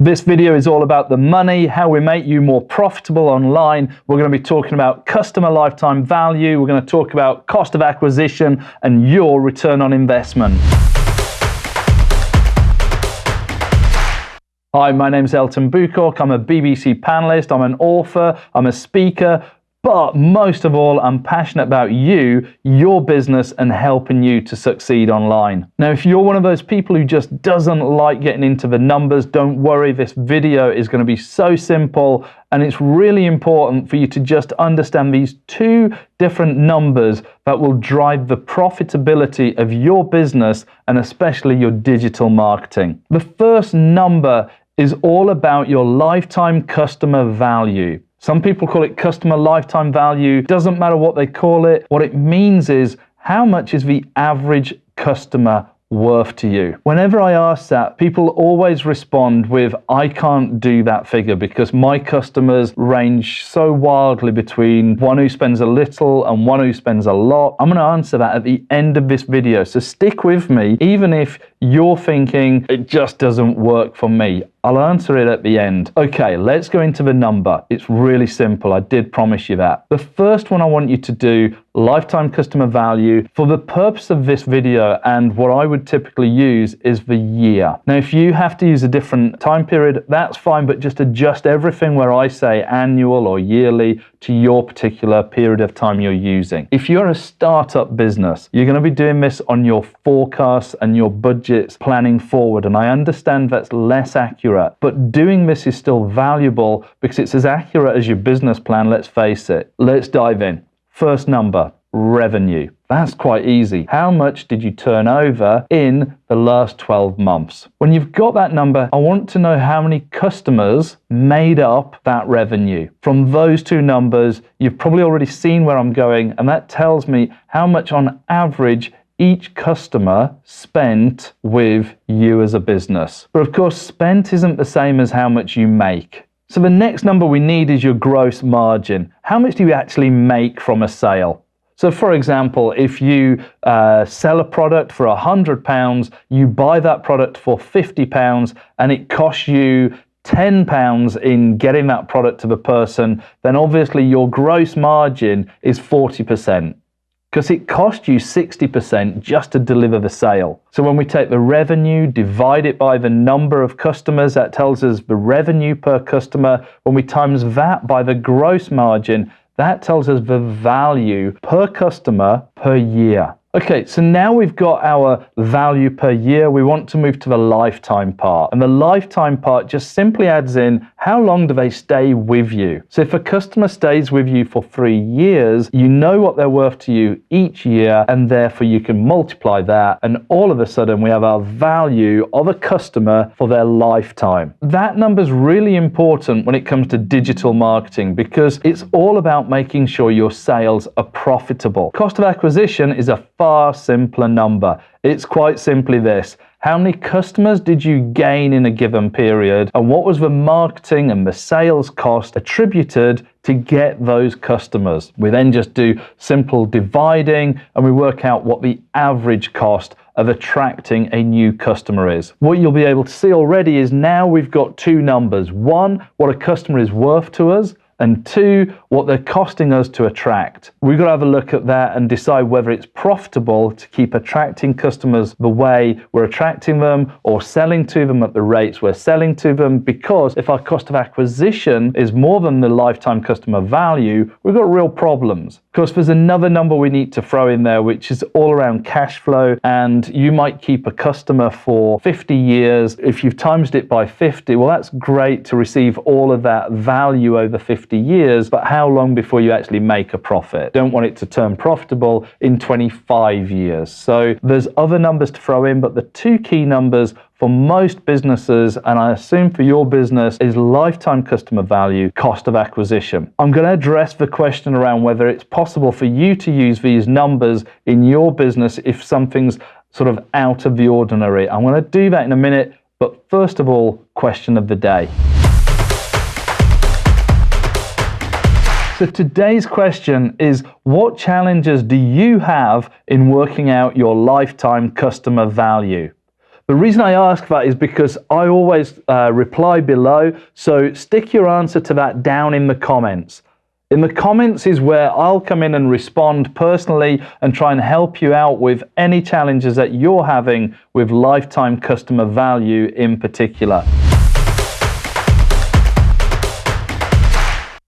This video is all about the money, how we make you more profitable online. We're going to be talking about customer lifetime value. We're going to talk about cost of acquisition and your return on investment. Hi, my name is ELTON BOOCOCK. I'm a BBC panelist, I'm an author, I'm a speaker, but most of all, I'm passionate about you, your business, and helping you to succeed online. Now, if you're one of those people who just doesn't like getting into the numbers, don't worry, this video is going to be so simple, and it's really important for you to just understand these two different numbers that will drive the profitability of your business and especially your digital marketing. The first number is all about your lifetime customer value. Some people call it customer lifetime value. Doesn't matter what they call it. What it means is how much is the average customer worth to you? Whenever I ask that, people always respond with, I can't do that figure because my customers range so wildly between one who spends a little and one who spends a lot. I'm going to answer that at the end of this video, so stick with me even if you're thinking it just doesn't work for me. I'll answer it at the end. Okay, let's go into the number. It's really simple. I did promise you that. The first one I want you to do, lifetime customer value. For the purpose of this video and what I would typically use is the year. Now, if you have to use a different time period, that's fine, but just adjust everything where I say annual or yearly to your particular period of time you're using. If you're a startup business, you're going to be doing this on your forecasts and your budgets planning forward. And I understand that's less accurate, but doing this is still valuable because it's as accurate as your business plan, let's face it. Let's dive in. First number, revenue. That's quite easy. How much did you turn over in the last 12 months? When you've got that number, I want to know how many customers made up that revenue. From those two numbers, you've probably already seen where I'm going, and that tells me how much on average each customer spent with you as a business. But of course, spent isn't the same as how much you make. So the next number we need is your gross margin. How much do you actually make from a sale? So for example, if you sell a product for £100, you buy that product for £50 and it costs you £10 in getting that product to the person, then obviously your gross margin is 40%. Because it cost you 60% just to deliver the sale. So when we take the revenue, divide it by the number of customers, that tells us the revenue per customer. When we times that by the gross margin, that tells us the value per customer per year. Okay, so now we've got our value per year. We want to move to the lifetime part. And the lifetime part just simply adds in how long do they stay with you. So if a customer stays with you for 3 years, you know what they're worth to you each year, and therefore you can multiply that, and all of a sudden we have our value of a customer for their lifetime. That number is really important when it comes to digital marketing because it's all about making sure your sales are profitable. Cost of acquisition is a far simpler number. It's quite simply this. How many customers did you gain in a given period, and what was the marketing and the sales cost attributed to get those customers? We then just do simple dividing and we work out what the average cost of attracting a new customer is. What you'll be able to see already is now we've got two numbers. One, what a customer is worth to us, and two, what they're costing us to attract. We've got to have a look at that and decide whether it's profitable to keep attracting customers the way we're attracting them or selling to them at the rates we're selling to them, because if our cost of acquisition is more than the lifetime customer value, we've got real problems. Of course, there's another number we need to throw in there, which is all around cash flow, and you might keep a customer for 50 years. If you've times it by 50, well, that's great to receive all of that value over 50 years, but how long before you actually make a profit? Don't want it to turn profitable in 25 years. So there's other numbers to throw in, but the two key numbers for most businesses, and I assume for your business, is lifetime customer value, cost of acquisition. I'm going to address the question around whether it's possible for you to use these numbers in your business if something's sort of out of the ordinary. I'm going to do that in a minute, but first of all, question of the day. So today's question is, what challenges do you have in working out your lifetime customer value? The reason I ask that is because I always reply below, so stick your answer to that down in the comments. In the comments is where I'll come in and respond personally and try and help you out with any challenges that you're having with lifetime customer value in particular.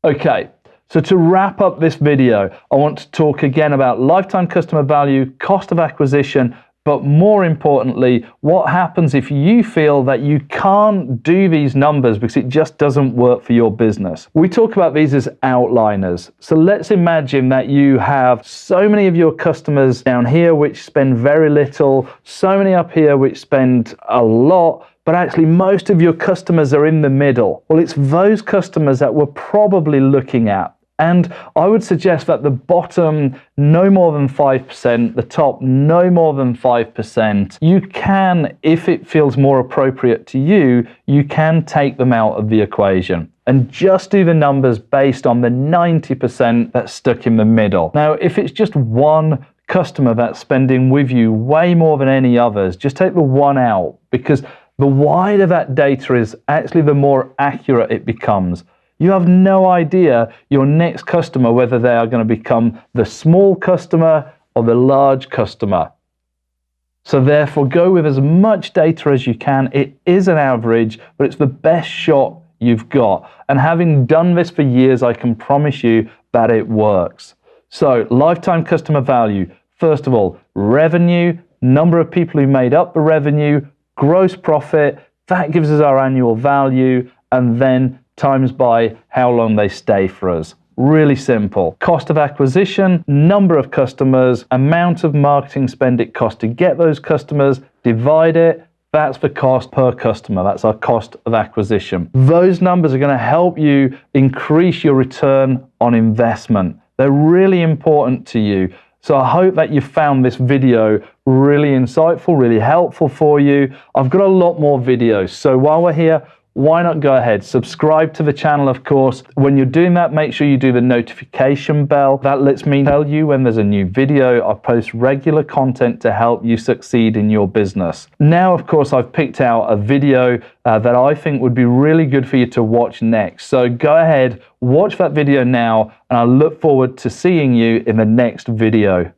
Okay, so to wrap up this video, I want to talk again about lifetime customer value, cost of acquisition, but more importantly, what happens if you feel that you can't do these numbers because it just doesn't work for your business. We talk about these as outliners. So let's imagine that you have so many of your customers down here which spend very little, so many up here which spend a lot, but actually most of your customers are in the middle. Well, it's those customers that we're probably looking at. And I would suggest that the bottom, no more than 5%, the top, no more than 5%. You can, if it feels more appropriate to you, you can take them out of the equation and just do the numbers based on the 90% that's stuck in the middle. Now, if it's just one customer that's spending with you way more than any others, just take the one out, because the wider that data is, actually the more accurate it becomes. You have no idea your next customer, whether they are going to become the small customer or the large customer. So therefore, go with as much data as you can. It is an average, but it's the best shot you've got. And having done this for years, I can promise you that it works. So lifetime customer value, first of all, revenue, number of people who made up the revenue, gross profit, that gives us our annual value, and then times by how long they stay for us. Really simple. Cost of acquisition, number of customers, amount of marketing spend it costs to get those customers, divide it, that's the cost per customer. That's our cost of acquisition. Those numbers are going to help you increase your return on investment. They're really important to you. So I hope that you found this video really insightful, really helpful for you. I've got a lot more videos. So while we're here, why not go ahead, subscribe to the channel, of course. When you're doing that, make sure you do the notification bell. That lets me tell you when there's a new video. I post regular content to help you succeed in your business. Now, of course, I've picked out a video that I think would be really good for you to watch next. So go ahead, watch that video now, and I look forward to seeing you in the next video.